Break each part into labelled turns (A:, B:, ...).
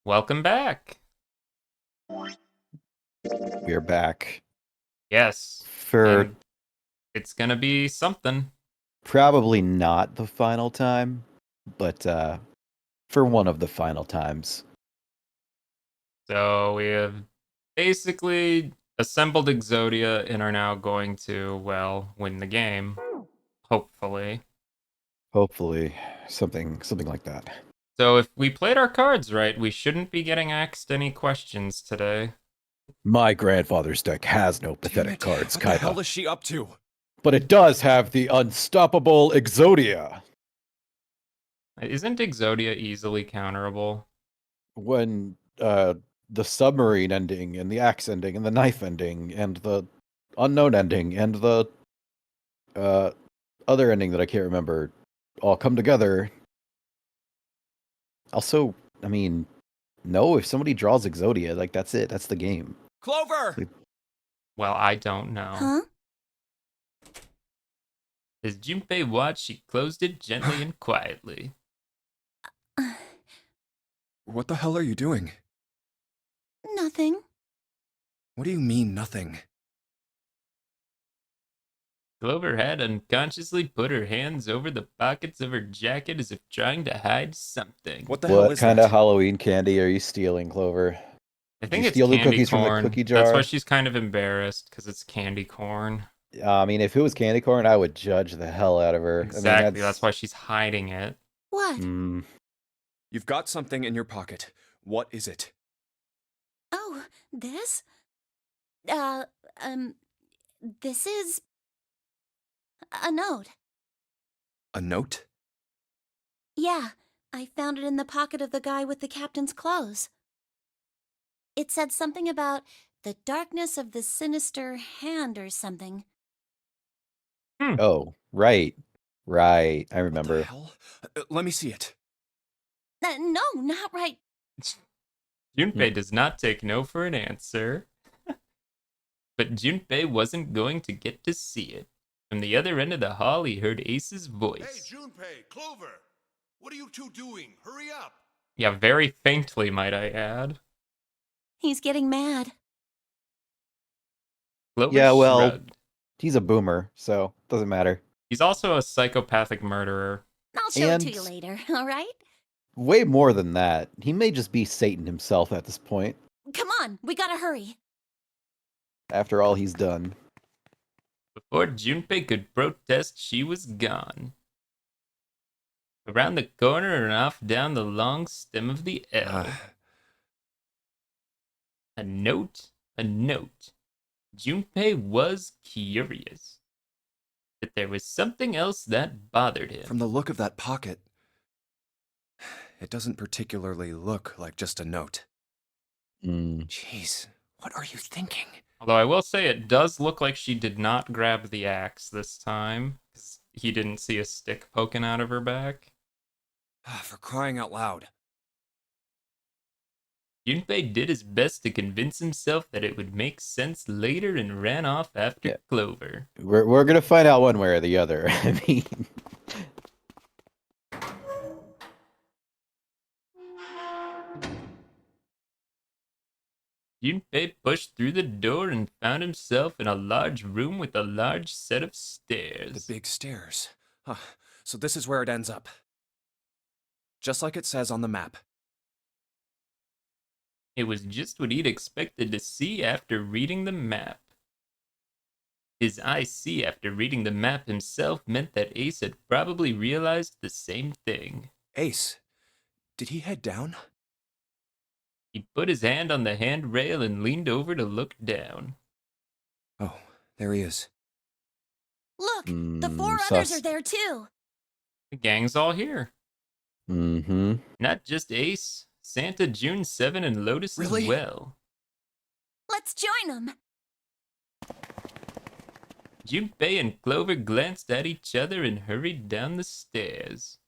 A: Welcome back.
B: We're back
A: Yes,
B: for
A: and it's gonna be something.
B: probably not the final time, but for one of the final times.
A: So we have basically assembled Exodia and are now going to, well, win the game. Hopefully.
B: Hopefully, something like that.
A: So if we played our cards right, we shouldn't be getting asked any questions today.
B: My grandfather's deck has no
C: Damn
B: pathetic
C: it.
B: cards,
C: What the hell
B: Kaiba,
C: is she up to?
B: but it does have the unstoppable Exodia.
A: Isn't Exodia easily counterable?
B: When the submarine ending and the axe ending and the knife ending and the unknown ending and the uh other ending that I can't remember all come together. Also, I mean, no, if somebody draws Exodia, like that's it. That's the game.
C: Clover!
A: Well, I don't know.
D: Huh?
A: As Junpei watched, she closed it gently and quietly.
C: What the hell are you doing?
D: Nothing.
C: What do you mean, nothing?
A: Clover had unconsciously put her hands over the pockets of her jacket as if trying to hide something.
C: What the hell
B: What
C: is
B: kind
C: that?
B: of Halloween candy are you stealing, Clover?
A: I
B: Did
A: think
B: you
A: it's
B: steal the
A: candy
B: cookies from the
A: corn.
B: cookie
A: That's why
B: jar?
A: she's kind of embarrassed, because it's candy corn.
B: I mean, if it was candy corn, I would judge the hell out of her.
A: Exactly,
B: I mean,
A: that's why she's hiding it.
D: What?
C: You've got something in your pocket. What is it?
D: Oh, this? Uh, um, this is a note.
C: A note?
D: Yeah, I found it in the pocket of the guy with the captain's clothes. It said something about the darkness of the sinister hand or something.
B: Oh, right. Right. I
C: What the
B: remember.
C: hell? Let me see it.
D: No, not right.
A: Junpei does not take no for an answer. But Junpei wasn't going to get to see it. From the other end of the hall, he heard Ace's
E: Hey,
A: voice.
E: Junpei, Clover! What are you two doing? Hurry up!
A: Yeah, very faintly, might I add.
D: He's getting mad.
A: Clover
B: Yeah, well,
A: shrugged.
B: he's a boomer, so doesn't matter.
A: He's also a psychopathic murderer.
D: I'll show it to
B: And-
D: you later, all right?
B: Way more than that. He may just be Satan himself at this point,
D: Come on, we gotta hurry.
B: after all he's done.
A: Before Junpei could protest, she was gone. Around the corner and off down the long stem of the L. A note, a note. Junpei was curious. But there was something else that bothered him.
C: From the look of that pocket, it doesn't particularly look like just a note. Jeez, what are you thinking?
A: Although I will say it does look like she did not grab the axe this time, because he didn't see a stick poking out of her back.
C: For crying out loud.
A: Junpei did his best to convince himself that it would make sense later and ran off after
B: Yeah.
A: Clover.
B: We're gonna find out one way or the other. I mean,
A: Junpei pushed through the door and found himself in a large room with a large set of
C: The
A: stairs.
C: big stairs. So this is where it ends up. Just like it says on the map.
A: It was just what he'd expected to see after reading the map. His I see after reading the map himself meant that Ace had probably realized the same thing.
C: Ace, did he head down?
A: He put his hand on the handrail and leaned over to look down.
C: Oh, there he is.
D: Look, the four others
B: sus.
D: are there too.
A: The gang's all here.
B: Mm-hmm.
A: Not just Ace, Santa, June 7, and Lotus
C: Really?
A: as well.
D: Let's join them.
A: Junpei and Clover glanced at each other and hurried down the stairs.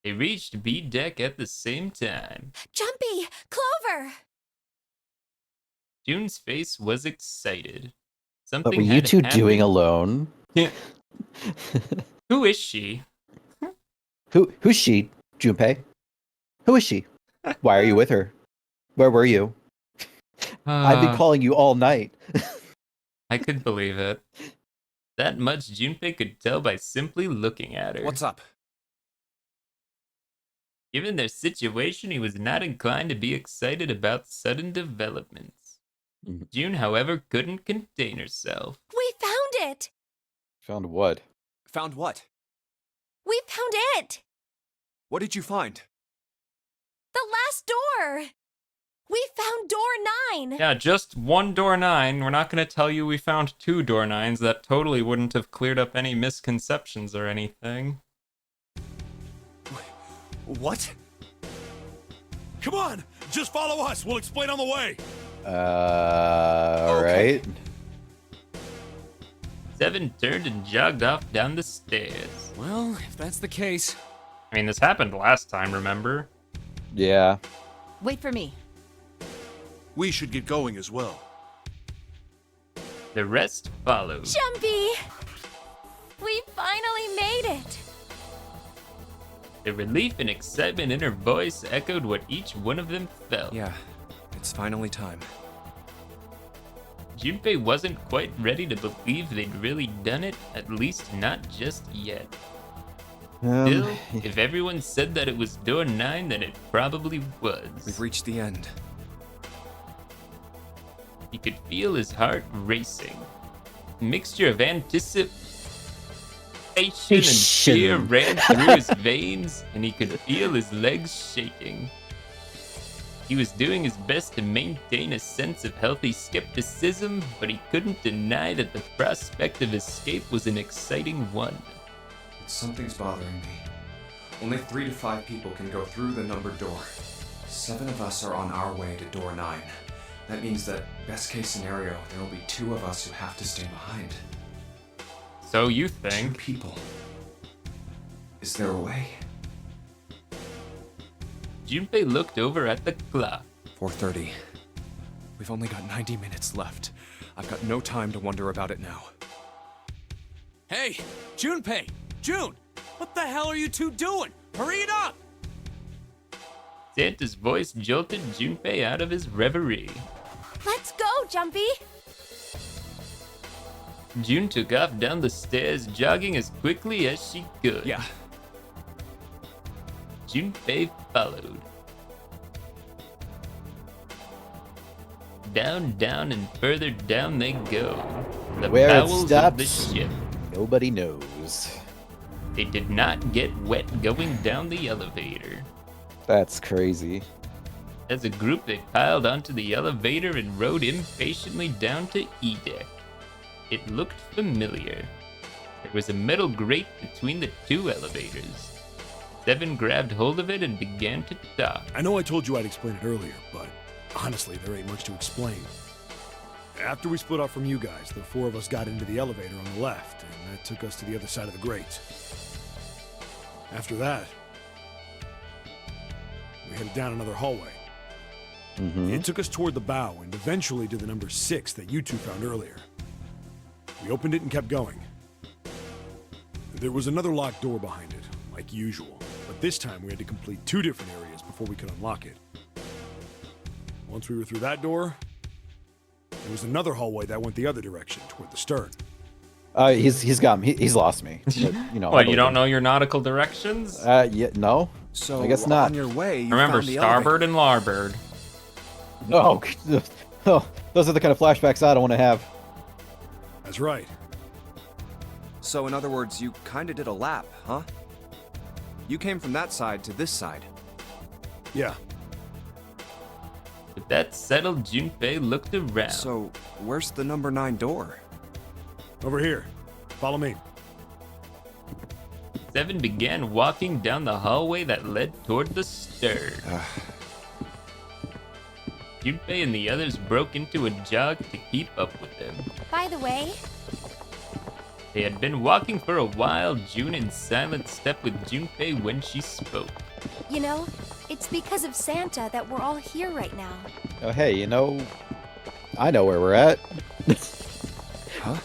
A: They reached B deck at the same time.
D: Jumpy, Clover.
A: June's face was excited. Something
B: What were you
A: had
B: two
A: happened.
B: doing alone?
A: Yeah. Who is she?
B: Who's she, Junpei? Who is she? Why are you with her? Where were you? I've been calling you all night.
A: I could believe it. That much Junpei could tell by simply looking at her.
C: What's up?
A: Given their situation, he was not inclined to be excited about sudden developments.
B: Mhm.
A: June, however, couldn't contain herself.
D: We found it!
B: Found what?
C: Found what?
D: We found it!
C: What did you find?
D: The last door! We found door 9!
A: Yeah, just one door 9. We're not going to tell you we found 2 door 9s. That totally wouldn't have cleared up any misconceptions or anything.
C: What?
E: Come on! Just follow us. We'll explain on the way.
B: Alright.
A: Seven turned and jogged off down the stairs.
C: Well, if that's the case.
A: I mean, this happened last time, remember?
B: Yeah.
F: Wait for me.
E: We should get going as well.
A: The rest followed.
D: Jumpy! We finally made it!
A: The relief and excitement in her voice echoed what each one of them felt.
C: Yeah, it's finally time.
A: Junpei wasn't quite ready to believe they'd really done it, at least not just yet. Still, if everyone said that it was door 9, then it probably was.
C: We've reached the end.
A: He could feel his heart racing. A mixture of anticipation and fear ran through his veins, and he could feel his legs shaking. He was doing his best to maintain a sense of healthy skepticism, but he couldn't deny that the prospect of escape was an exciting one.
C: Something's bothering me. Only 3 to 5 people can go through the numbered door. 7 of us are on our way to door 9. That means that, best case scenario, there will be 2 of us who have to stay behind.
A: So you
C: 2
A: think?
C: people. Is there a way?
A: Junpei looked over at the clock.
C: 4:30. We've only got 90 minutes left. I've got no time to wonder about it now.
G: Hey, Junpei! June! What the hell are you two doing? Hurry it up!
A: Santa's voice jolted Junpei out of his reverie.
D: Let's go, Jumpy!
A: June took off down the stairs, jogging as quickly as she could.
C: Yeah.
A: Junpei followed. Down, down, and further down they go. The
B: Where it
A: bowels of the
B: stops.
A: ship.
B: Nobody knows.
A: They did not get wet going down the elevator.
B: That's crazy.
A: As a group, they piled onto the elevator and rode impatiently down to E deck. It looked familiar. There was a metal grate between the 2 elevators. Seven grabbed hold of it and began to talk.
E: I know I told you I'd explain it earlier, but honestly, there ain't much to explain. After we split off from you guys, the 4 of us got into the elevator on the left, and that took us to the other side of the grate. After that, we headed down another hallway. It took us toward the bow and eventually to the number 6 that you two found earlier. We opened it and kept going. There was another locked door behind it, like usual, but this time we had to complete 2 different areas before we could unlock it. Once we were through that door, there was another hallway that went the other direction, toward the stern.
B: He's got me. He's lost me. But, you know.
A: What, you don't know your nautical directions?
B: Yeah, no.
C: So,
B: I guess not.
C: on your way, you
A: Remember
C: found the
A: starboard and larboard.
B: Oh, oh, those are the kind of flashbacks I don't want to have.
E: That's right.
C: So, in other words, you kinda did a lap, huh? You came from that side to this side.
E: Yeah.
A: With that settled, Junpei looked around.
C: So, where's the number 9 door?
E: Over here. Follow me.
A: Seven began walking down the hallway that led toward the stern. Junpei and the others broke into a jog to keep up with them.
D: By the way,
A: They had been walking for a while, June in silent step with Junpei when she spoke.
D: you know, it's because of Santa that we're all here right now.
B: Oh, hey, you know, I know where we're at.
C: Huh?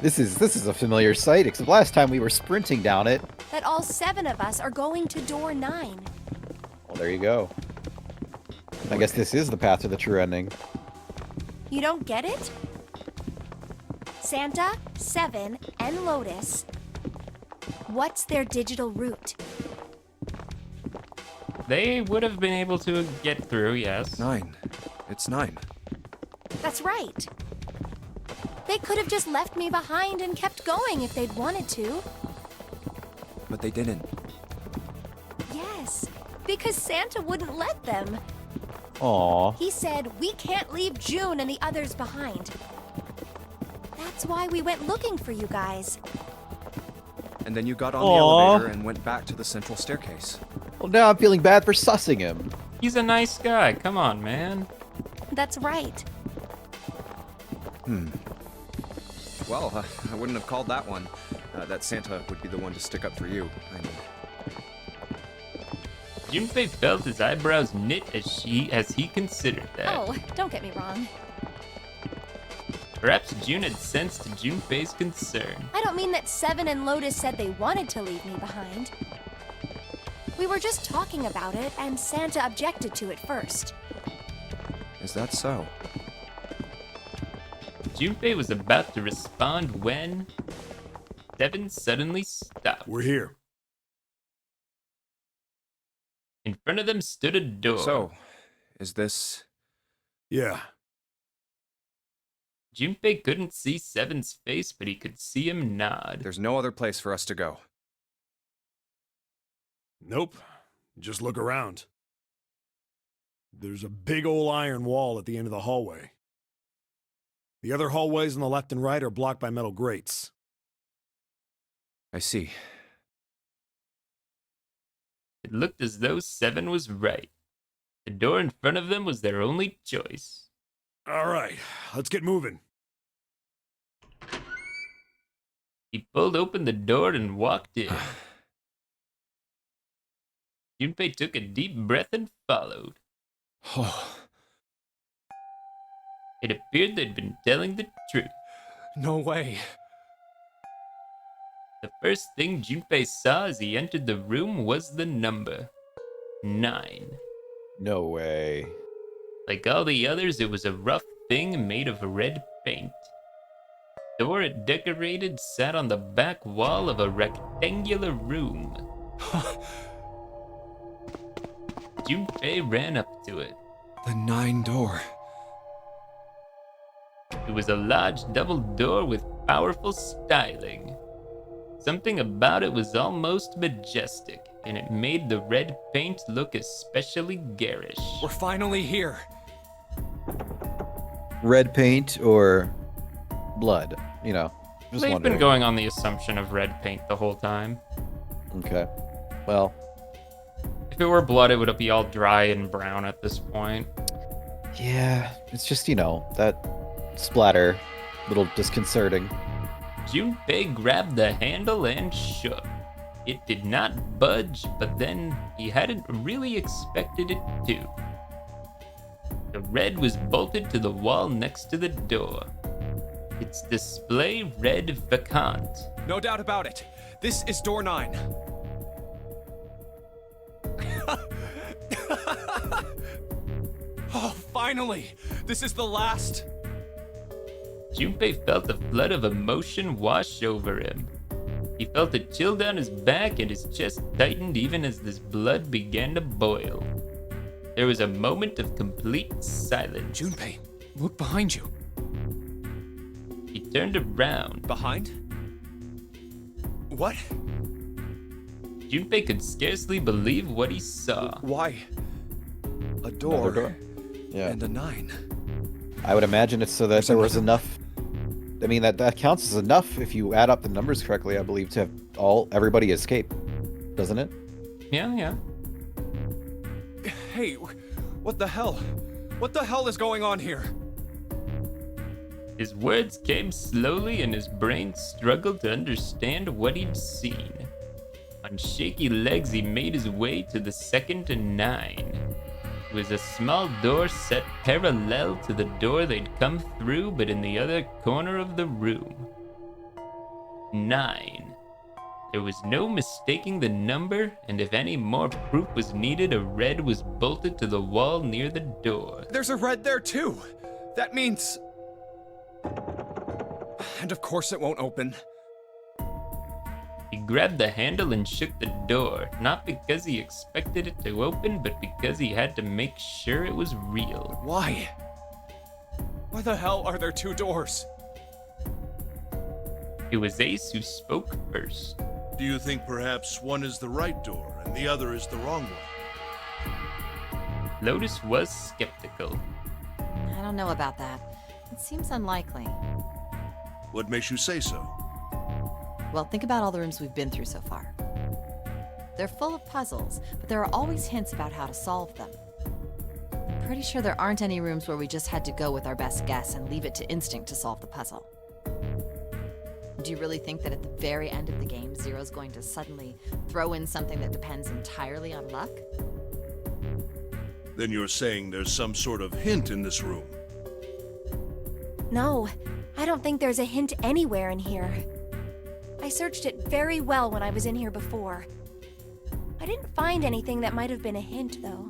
B: This is a familiar sight, except last time we were sprinting down it.
D: That all 7 of us are going to door 9.
B: Well, there you go. I guess this is the path to the true ending.
F: You don't get it? Santa, Seven, and Lotus. What's their digital route?
A: They would have been able to get through, yes.
C: 9. It's 9.
F: That's right. They could have just left me behind and kept going if they'd wanted to.
C: But they didn't.
F: Yes, because Santa wouldn't let them.
B: Aw.
F: He said we can't leave June and the others behind. That's why we went looking for you guys.
C: And then you got on
B: Aw.
C: the elevator and went back to the central staircase.
B: Well, now I'm feeling bad for sussing him.
A: He's a nice guy. Come on, man.
F: That's right.
C: Well, I wouldn't have called that one. That Santa would be the one to stick up for you. I mean,
A: Junpei felt his eyebrows knit as he considered that.
F: Oh, don't get me wrong.
A: Perhaps June had sensed Junpei's concern.
F: I don't mean that Seven and Lotus said they wanted to leave me behind. We were just talking about it, and Santa objected to it first.
C: is that so?
A: Junpei was about to respond when Seven suddenly stopped.
E: We're here.
A: In front of them stood a door.
C: So, is this...
E: Yeah.
A: Junpei couldn't see Seven's face, but he could see him nod.
C: There's no other place for us to go.
E: Nope. Just look around. There's a big old iron wall at the end of the hallway. The other hallways on the left and right are blocked by metal grates.
C: I see.
A: It looked as though Seven was right. The door in front of them was their only choice.
E: All right, let's get moving.
A: He pulled open the door and walked in. Junpei took a deep breath and followed.
C: Oh,
A: It appeared they'd been telling the truth.
C: no way.
A: The first thing Junpei saw as he entered the room was the number 9.
B: No way.
A: Like all the others, it was a rough thing made of red paint. The door it decorated sat on the back wall of a rectangular room. Junpei ran up to it.
C: The 9 door.
A: It was a large double door with powerful styling. Something about it was almost majestic, and it made the red paint look especially garish.
C: We're finally here.
B: Red paint or blood? You know, just
A: They've
B: wondering.
A: been going on the assumption of red paint the whole time.
B: Okay. Well,
A: If it were blood, it would be all dry and brown at this point.
B: yeah, it's just, you know, that splatter, little disconcerting.
A: Junpei grabbed the handle and shook. It did not budge, but then he hadn't really expected it to. The red was bolted to the wall next to the door. Its display read vacant.
C: No doubt about it. This is door 9. Oh, finally! This is the last.
A: Junpei felt a flood of emotion wash over him. He felt a chill down his back and his chest tightened even as his blood began to boil. There was a moment of complete silence.
G: Junpei, look behind you.
A: He turned around.
C: Behind? What?
A: Junpei could scarcely believe what he saw.
C: Why? A door.
B: Another door? Yeah.
C: And a 9.
B: I would imagine it's so that there was enough. I mean, that counts as enough if you add up the numbers correctly, I believe, to have everybody escape. Doesn't it?
A: Yeah.
C: Hey, what the hell? What the hell is going on here?
A: His words came slowly and his brain struggled to understand what he'd seen. On shaky legs, he made his way to the second and 9. It was a small door set parallel to the door they'd come through, but in the other corner of the room. 9. There was no mistaking the number, and if any more proof was needed, a red was bolted to the wall near the door.
C: There's a red there too. That means... And of course it won't open.
A: He grabbed the handle and shook the door, not because he expected it to open, but because he had to make sure it was real.
C: Why? Why the hell are there 2 doors?
A: It was Ace who spoke first.
H: Do you think perhaps one is the right door and the other is the wrong one?
A: Lotus was skeptical.
I: I don't know about that. It seems unlikely.
H: What makes you say so?
I: Well, think about all the rooms we've been through so far. They're full of puzzles, but there are always hints about how to solve them. I'm pretty sure there aren't any rooms where we just had to go with our best guess and leave it to instinct to solve the puzzle. Do you really think that at the very end of the game, Zero's going to suddenly throw in something that depends entirely on luck?
H: Then you're saying there's some sort of hint in this room.
F: No, I don't think there's a hint anywhere in here. I searched it very well when I was in here before. I didn't find anything that might have been a hint, though.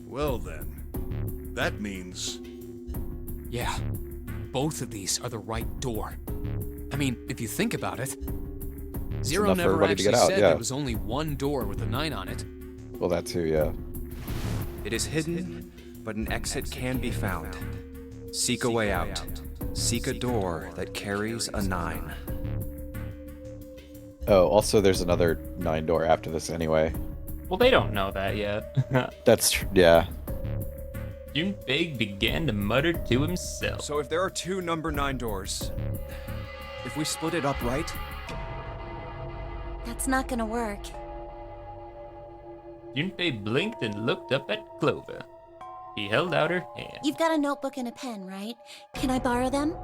H: Well then, that means...
G: Yeah, both of these are the right door. I mean, if you think about it, Zero
B: enough for
G: never
B: everybody to
G: actually
B: get out,
G: said
B: yeah.
G: there was only one door with a 9 on it.
B: Well, that too, yeah.
C: It is hidden, but an exit can be found. Seek a way out. Seek a door that carries a 9.
B: Oh, also there's another 9 door after this anyway.
A: Well, they don't know that yet.
B: That's yeah.
A: Junpei began to mutter to himself.
C: So if there are 2 number 9 doors, if we split it up right,
D: That's not gonna work.
A: Junpei blinked and looked up at Clover. He held out her hand.
D: You've got a notebook and a pen, right? Can I borrow them?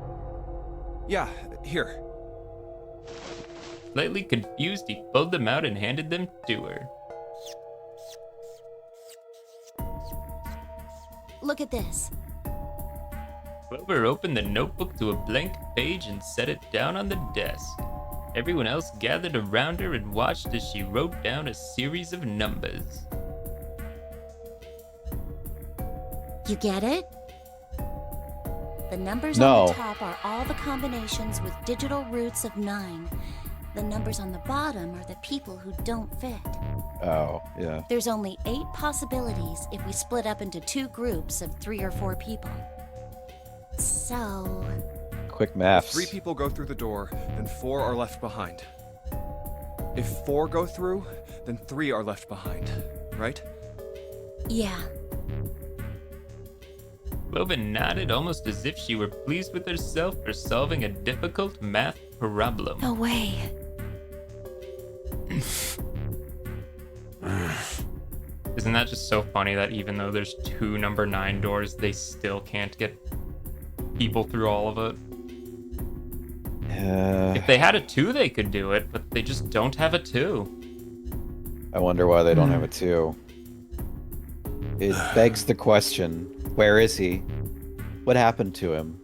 C: yeah, here.
A: Slightly confused, he pulled them out and handed them to her.
D: Look at this.
A: Clover opened the notebook to a blank page and set it down on the desk. Everyone else gathered around her and watched as she wrote down a series of numbers.
D: You get it? The numbers
B: No.
D: on the top are all the combinations with digital roots of 9. The numbers on the bottom are the people who don't fit.
B: Oh, yeah.
D: There's only 8 possibilities if we split up into 2 groups of 3 or 4 people. So...
B: Quick maths.
C: 3 people go through the door, then 4 are left behind. If 4 go through, then 3 are left behind, right?
D: yeah.
A: Clover nodded almost as if she were pleased with herself for solving a difficult math problem.
D: No way.
A: Isn't that just so funny that even though there's 2 number 9 doors, they still can't get people through all of it? If they had a 2, they could do it, but they just don't have a 2.
B: I wonder why they don't have a 2. It begs the question, where is he? What happened to him?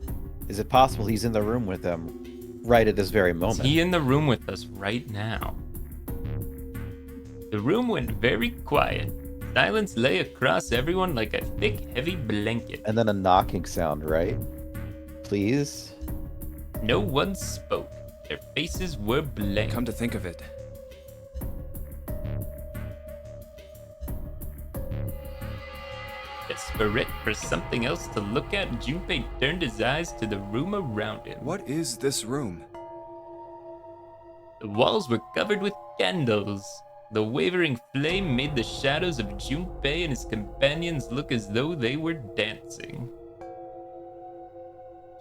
B: Is it possible he's in the room with them right at this very
A: Is
B: moment?
A: he in the room with us right now? The room went very quiet. Silence lay across everyone like a thick, heavy blanket.
B: And then a knocking sound, right? Please?
A: No one spoke. Their faces were blank.
C: Come to think of it,
A: Desperate for something else to look at, Junpei turned his eyes to the room around him.
C: what is this room?
A: The walls were covered with candles. The wavering flame made the shadows of Junpei and his companions look as though they were dancing.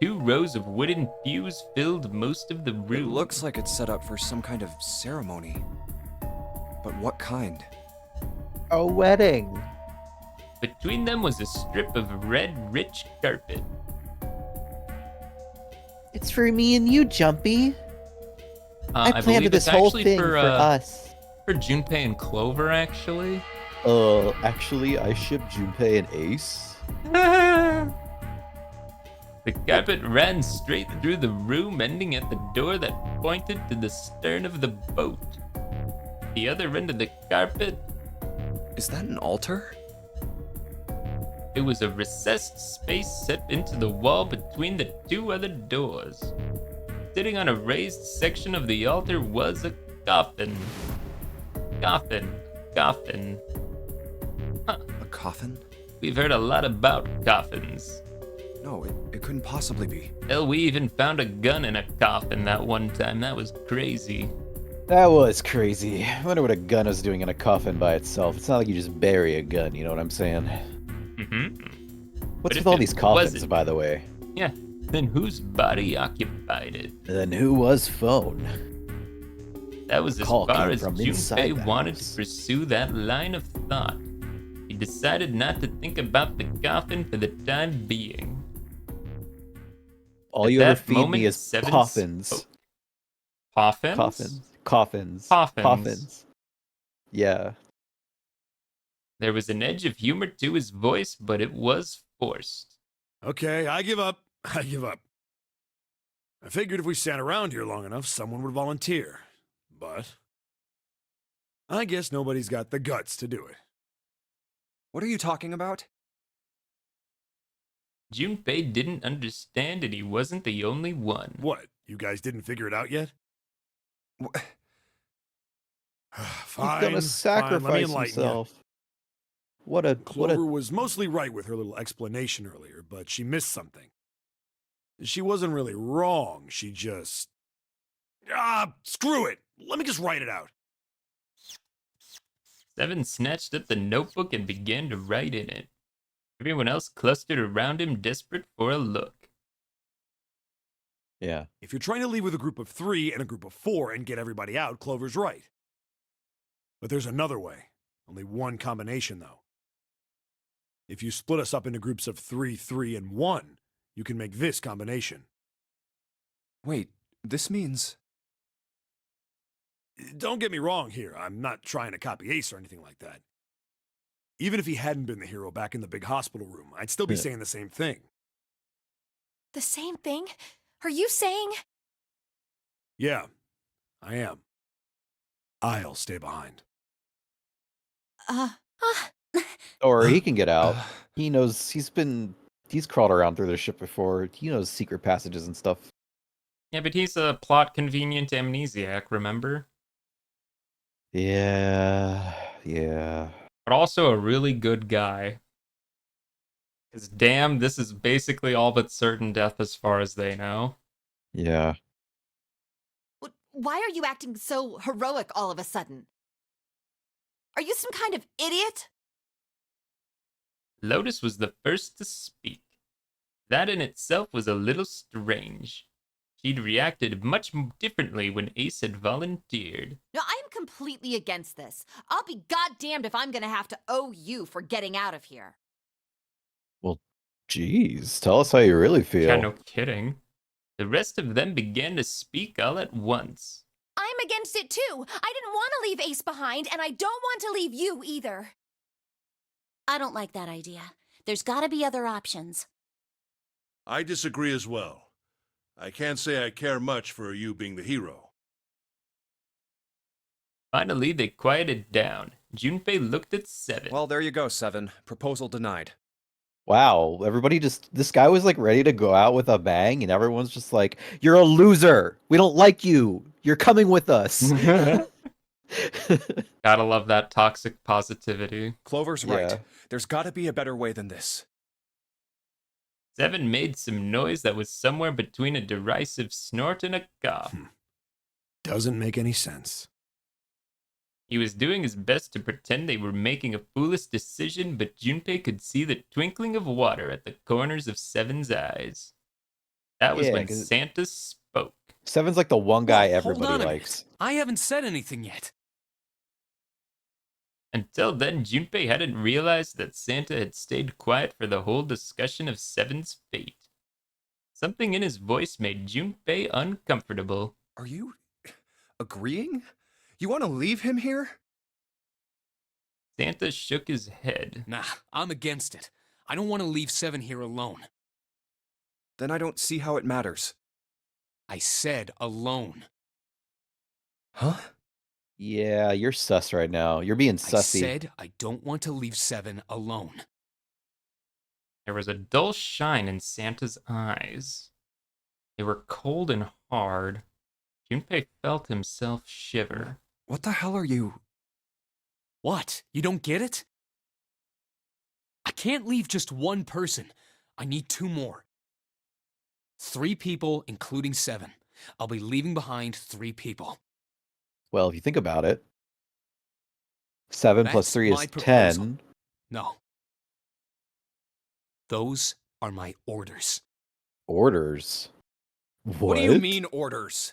A: 2 rows of wooden pews filled most of the
C: It
A: room.
C: looks like it's set up for some kind of ceremony. But what kind?
B: A wedding.
A: Between them was a strip of red, rich carpet.
J: It's for me and you, Jumpy. I
A: believe
J: planned
A: it's
J: this whole
A: actually
J: thing for us.
A: For Junpei and Clover, actually.
B: Actually, I ship Junpei and Ace.
A: The carpet ran straight through the room, ending at the door that pointed to the stern of the boat. The other end of the carpet,
C: Is that an altar?
A: it was a recessed space set into the wall between the two other doors. Sitting on a raised section of the altar was a coffin. Coffin.
C: A coffin?
A: We've heard a lot about coffins.
C: No, it couldn't possibly be.
A: Hell, we even found a gun in a coffin that one time. That was crazy.
B: That was crazy. I wonder what a gun is doing in a coffin by itself. It's not like you just bury a gun, you know what I'm saying?
A: Mm-hmm.
B: What's
A: But
B: with
A: if
B: all
A: it
B: these coffins,
A: wasn't-
B: by the way?
A: Yeah, then whose body occupied it?
B: Then who was phone?
A: That was as
B: Call
A: far
B: came
A: as
B: from inside
A: Junpei
B: the
A: wanted
B: house.
A: to pursue that line of thought. He decided not to think about the coffin for the time being.
B: All
A: At
B: you ever
A: that
B: feed
A: moment,
B: me is
A: Seven
B: coffins.
A: spoke. Coffins?
B: Coffins.
A: Coffins.
B: Yeah.
A: There was an edge of humor to his voice, but it was forced.
E: Okay, I give up. I give up. I figured if we sat around here long enough, someone would volunteer. But I guess nobody's got the guts to do it.
C: What are you talking about?
A: Junpei didn't understand, and he wasn't the only one.
E: What? You guys didn't figure it out yet? Fine.
B: He's gonna
E: Let me
B: sacrifice
E: enlighten you.
B: himself. What a
E: Clover was mostly right with her little explanation earlier, but she missed something. She wasn't really wrong, she just... screw it! Let me just write it out.
A: Seven snatched up the notebook and began to write in it. Everyone else clustered around him, desperate for a look.
B: Yeah.
E: If you're trying to leave with a group of 3 and a group of 4 and get everybody out, Clover's right. But there's another way. Only one combination, though. If you split us up into groups of 3, 3, and 1, you can make this combination.
C: Wait, this means...
E: Don't get me wrong here. I'm not trying to copy Ace or anything like that. Even if he hadn't been the hero back in the big hospital room, I'd still be
B: Yeah.
E: saying the same thing.
F: The same thing? Are you saying?
E: Yeah, I am. I'll stay behind.
B: Or he can get out. He knows he's crawled around through the ship before. He knows secret passages and stuff.
A: Yeah, but he's a plot-convenient amnesiac, remember?
B: Yeah.
A: But also a really good guy. Because damn, this is basically all but certain death as far as they know.
B: Yeah.
I: Why are you acting so heroic all of a sudden? Are you some kind of idiot?
A: Lotus was the first to speak. That in itself was a little strange. She'd reacted much differently when Ace had volunteered.
I: No, I am completely against this. I'll be goddamned if I'm gonna have to owe you for getting out of here.
B: Jeez, tell us how you really feel.
A: Yeah, no kidding. The rest of them began to speak all at once.
F: I'm against it too. I didn't want to leave Ace behind, and I don't want to leave you either.
D: I don't like that idea. There's gotta be other options.
H: I disagree as well. I can't say I care much for you being the hero.
A: Finally, they quieted down. Junpei looked at Seven.
C: Well, there you go, Seven. Proposal denied.
B: Wow, this guy was like ready to go out with a bang, and everyone's just like, "You're a loser. We don't like you. You're coming with us."
A: Gotta love that toxic positivity.
C: Clover's right.
B: Yeah.
C: There's gotta be a better way than this.
A: Seven made some noise that was somewhere between a derisive snort and a cough.
E: Doesn't make any sense.
A: He was doing his best to pretend they were making a foolish decision, but Junpei could see the twinkling of water at the corners of Seven's eyes. That was
B: Yeah,
A: when
B: 'cause-
A: Santa spoke.
B: Seven's like the one guy
G: Well, hold
B: everybody
G: on a
B: likes.
G: minute. I haven't said anything yet.
A: Until then, Junpei hadn't realized that Santa had stayed quiet for the whole discussion of Seven's fate. Something in his voice made Junpei uncomfortable.
C: Are you... agreeing? You want to leave him here?
A: Santa shook his head.
G: Nah, I'm against it. I don't want to leave Seven here alone.
C: Then I don't see how it matters.
G: I said alone.
C: Huh?
B: Yeah, you're sus right now. You're being
G: I
B: sussy.
G: said I don't want to leave Seven alone.
A: There was a dull shine in Santa's eyes. They were cold and hard. Junpei felt himself shiver.
C: What the hell are you?
G: What? You don't get it? I can't leave just one person. I need 2 more. 3 people, including Seven. I'll be leaving behind 3 people.
B: Well, if you think about it, 7 plus
G: That's
B: 3
G: my
B: is
G: proposal.
B: 10.
G: No. Those are my orders.
B: Orders.
C: What do you mean, orders?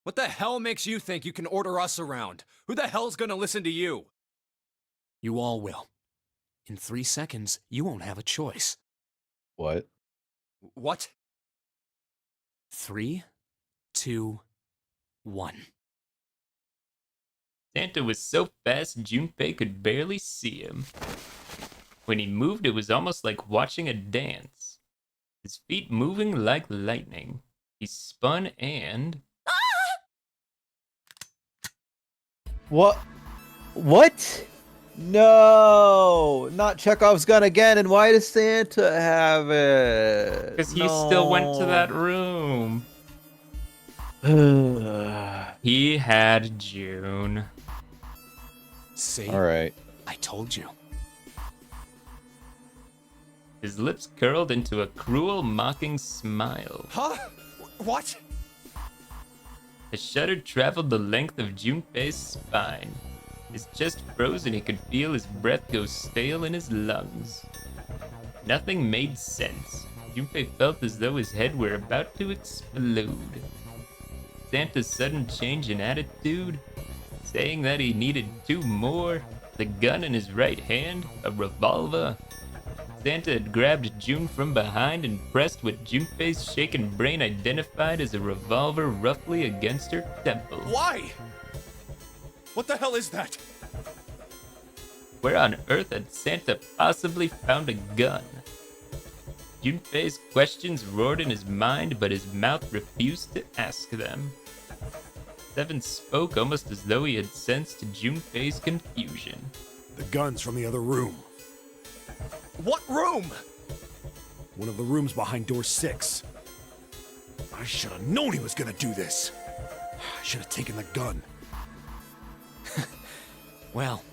C: What the hell makes you think you can order us around? Who the hell's gonna listen to you?
G: You all will. In 3 seconds, you won't have a choice.
B: What?
C: What?
G: 3, 2, 1.
A: Santa was so fast Junpei could barely see him. When he moved, it was almost like watching a dance. His feet moving like lightning. He spun and...
B: What? What? No! Not Chekhov's gun again, and why does Santa have it?
A: Because he still went to that room. He had June.
G: See?
B: Alright.
G: I told you.
A: His lips curled into a cruel, mocking smile.
C: Huh? What?
A: A shudder traveled the length of Junpei's spine. His chest froze and he could feel his breath go stale in his lungs. Nothing made sense. Junpei felt as though his head were about to explode. Santa's sudden change in attitude, saying that he needed 2 more, the gun in his right hand, a revolver. Santa had grabbed June from behind and pressed what Junpei's shaken brain identified as a revolver roughly against her temple.
C: Why? What the hell is that?
A: Where on earth had Santa possibly found a gun? Junpei's questions roared in his mind, but his mouth refused to ask them. Seven spoke almost as though he had sensed Junpei's confusion.
E: The gun's from the other room.
C: What room?
E: One of the rooms behind door 6. I should have known he was gonna do this. I should have taken the gun.
G: Well,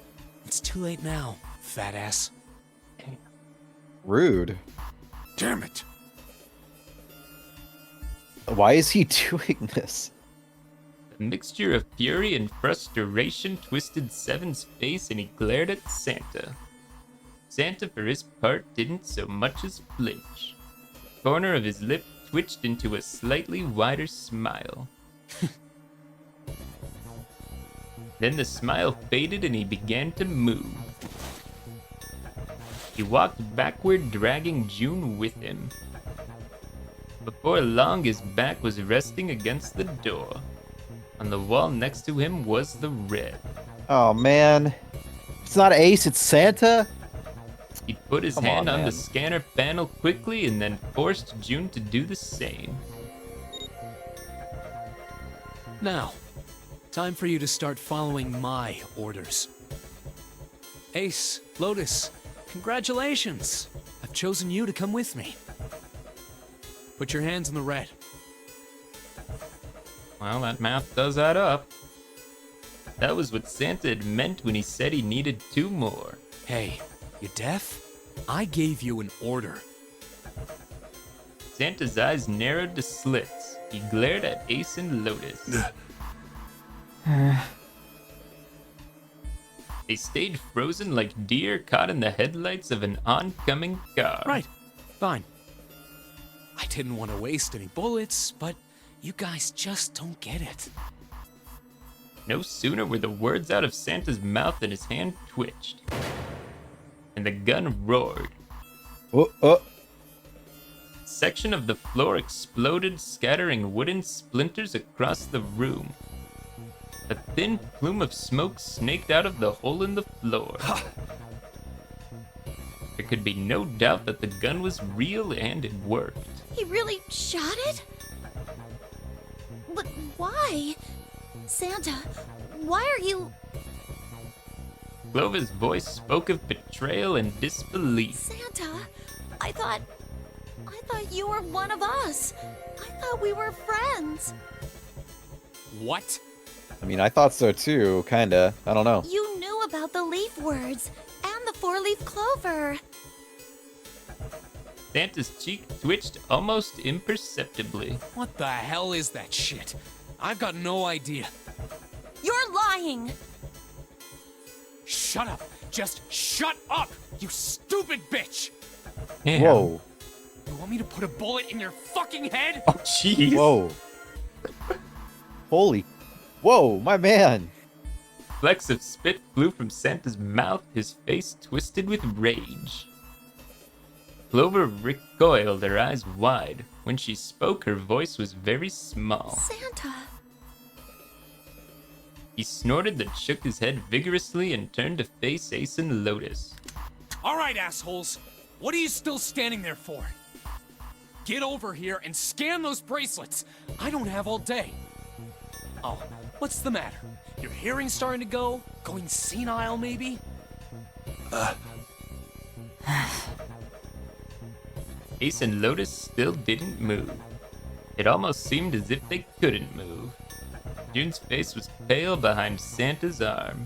G: it's too late now, fat ass.
B: Rude.
E: Damn it.
B: Why is he doing this?
A: A mixture of fury and frustration twisted Seven's face and he glared at Santa. Santa, for his part, didn't so much as flinch. The corner of his lip twitched into a slightly wider smile. Then the smile faded and he began to move. He walked backward, dragging June with him. Before long, his back was resting against the door. On the wall next to him was the red.
B: Oh man. It's not Ace, it's Santa?
A: He put his
B: Come
A: hand on
B: man.
A: the scanner panel quickly and then forced June to do the same.
G: Now, time for you to start following my orders. Ace, Lotus, congratulations! I've chosen you to come with me. Put your hands in the red.
A: Well, that math does add up. That was what Santa had meant when he said he needed 2 more.
G: Hey, you deaf? I gave you an order.
A: Santa's eyes narrowed to slits. He glared at Ace and Lotus. They stayed frozen like deer caught in the headlights of an oncoming car.
G: Right, fine. I didn't want to waste any bullets, but you guys just don't get it.
A: No sooner were the words out of Santa's mouth than his hand twitched. And the gun roared.
B: Oh.
A: A section of the floor exploded, scattering wooden splinters across the room. A thin plume of smoke snaked out of the hole in the floor. There could be no doubt that the gun was real and it worked.
D: He really shot it? But why? Santa, why are you...
A: Clover's voice spoke of betrayal and disbelief.
D: Santa, I thought you were one of us. I thought we were friends.
G: What?
B: I mean, I thought so too, kinda. I don't know.
D: You knew about the leaf words and the four-leaf clover.
A: Santa's cheek twitched almost imperceptibly.
G: What the hell is that shit? I've got no idea.
D: You're lying.
G: Shut up! Just shut up! You stupid bitch!
A: Damn.
B: Whoa.
G: You want me to put a bullet in your fucking head?
A: Oh, jeez.
B: Whoa. Holy. Whoa, my man.
A: Flecks of spit flew from Santa's mouth, his face twisted with rage. Clover recoiled, her eyes wide. When she spoke, her voice was very small.
D: Santa.
A: He snorted, then shook his head vigorously and turned to face Ace and Lotus.
G: All right, assholes. What are you still standing there for? Get over here and scan those bracelets. I don't have all day. Oh, what's the matter? Your hearing's starting to go? Going senile, maybe?
A: Ace and Lotus still didn't move. It almost seemed as if they couldn't move. June's face was pale behind Santa's arm.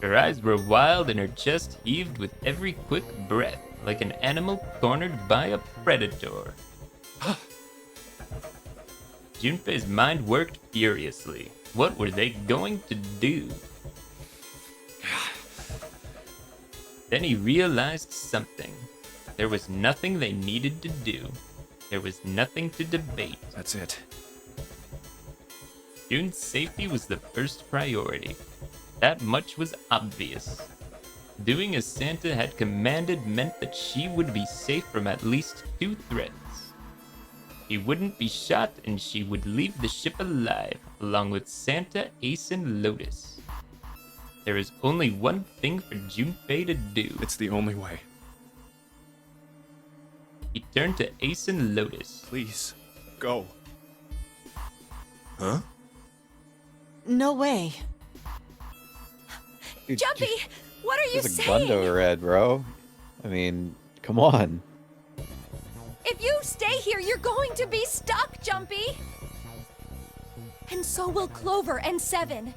A: Her eyes were wild and her chest heaved with every quick breath, like an animal cornered by a predator. Junpei's mind worked furiously. What were they going to do? Then he realized something. There was nothing they needed to do. There was nothing to debate.
C: That's it.
A: June's safety was the first priority. That much was obvious. Doing as Santa had commanded meant that she would be safe from at least 2 threats. He wouldn't be shot and she would leave the ship alive, along with Santa, Ace, and Lotus. There is only one thing for Junpei to do.
C: It's the only way.
A: He turned to Ace and Lotus.
C: Please, go. Huh?
I: No way.
B: Dude,
F: Jumpy, what are you
B: there's a
F: saying?
B: gun to her head, bro. I mean, come on.
F: If you stay here, you're going to be stuck, Jumpy. And so will Clover and Seven.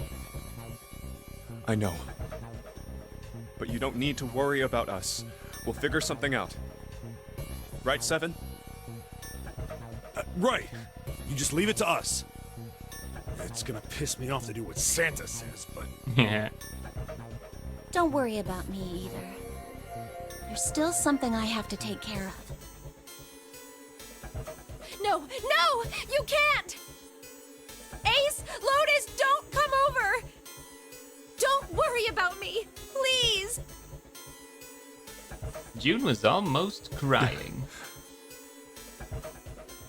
C: I know. But you don't need to worry about us. We'll figure something out. Right, Seven?
E: Right. You just leave it to us. It's gonna piss me off to do what Santa says, but
A: Yeah.
D: Don't worry about me either. There's still something I have to take care of.
F: No, no, you can't! Ace, Lotus, don't come over! Don't worry about me, please!
A: June was almost crying.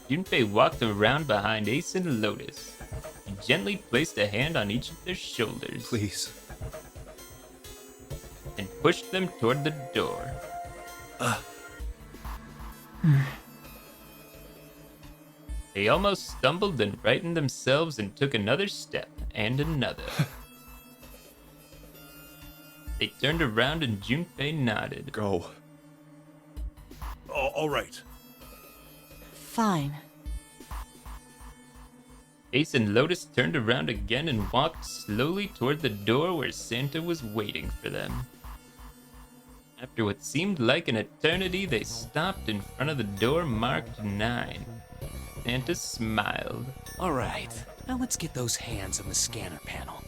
A: Junpei walked around behind Ace and Lotus. He gently placed a hand on each of their shoulders.
C: Please.
A: And pushed them toward the door. They almost stumbled and rightened themselves and took another step and another. They turned around and Junpei nodded.
C: Go.
E: all right.
I: Fine.
A: Ace and Lotus turned around again and walked slowly toward the door where Santa was waiting for them. After what seemed like an eternity, they stopped in front of the door marked 9. Santa smiled.
G: All right, now let's get those hands on the scanner panel.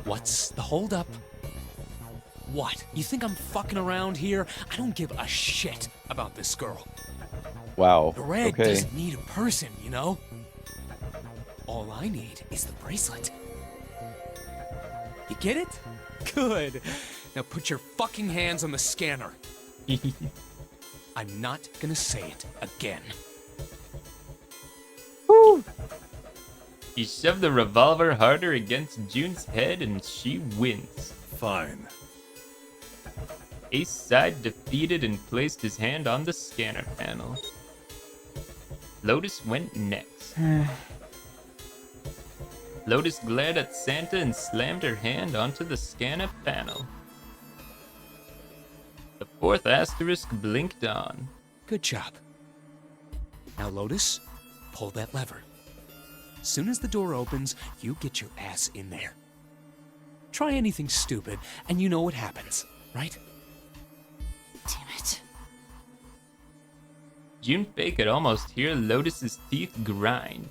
G: What's the holdup? What? You think I'm fucking around here? I don't give a shit about this girl.
B: Wow.
G: The red
B: Okay.
G: doesn't need a person, you know? All I need is the bracelet. You get it? Good. Now put your fucking hands on the scanner. I'm not gonna say it again.
A: He shoved the revolver harder against June's head and she wins.
E: Fine.
A: Ace sighed defeated and placed his hand on the scanner panel. Lotus went next. Lotus glared at Santa and slammed her hand onto the scanner panel. The fourth asterisk blinked on.
G: Good job. Now, Lotus, pull that lever. Soon as the door opens, you get your ass in there. Try anything stupid, and you know what happens, right?
I: Damn it.
A: Junpei could almost hear Lotus's teeth grind.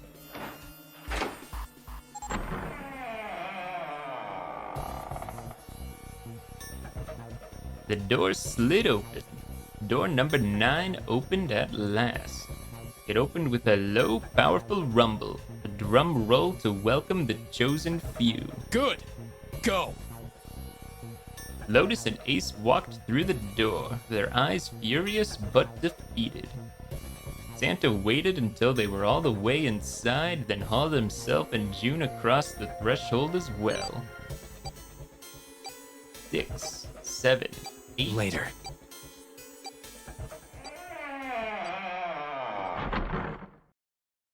A: The door slid open. Door number 9 opened at last. It opened with a low, powerful rumble, a drum roll to welcome the chosen few.
G: Good. Go.
A: Lotus and Ace walked through the door, their eyes furious but defeated. Santa waited until they were all the way inside, then hauled himself and June across the threshold as well. 6, 7, 8.
G: Later.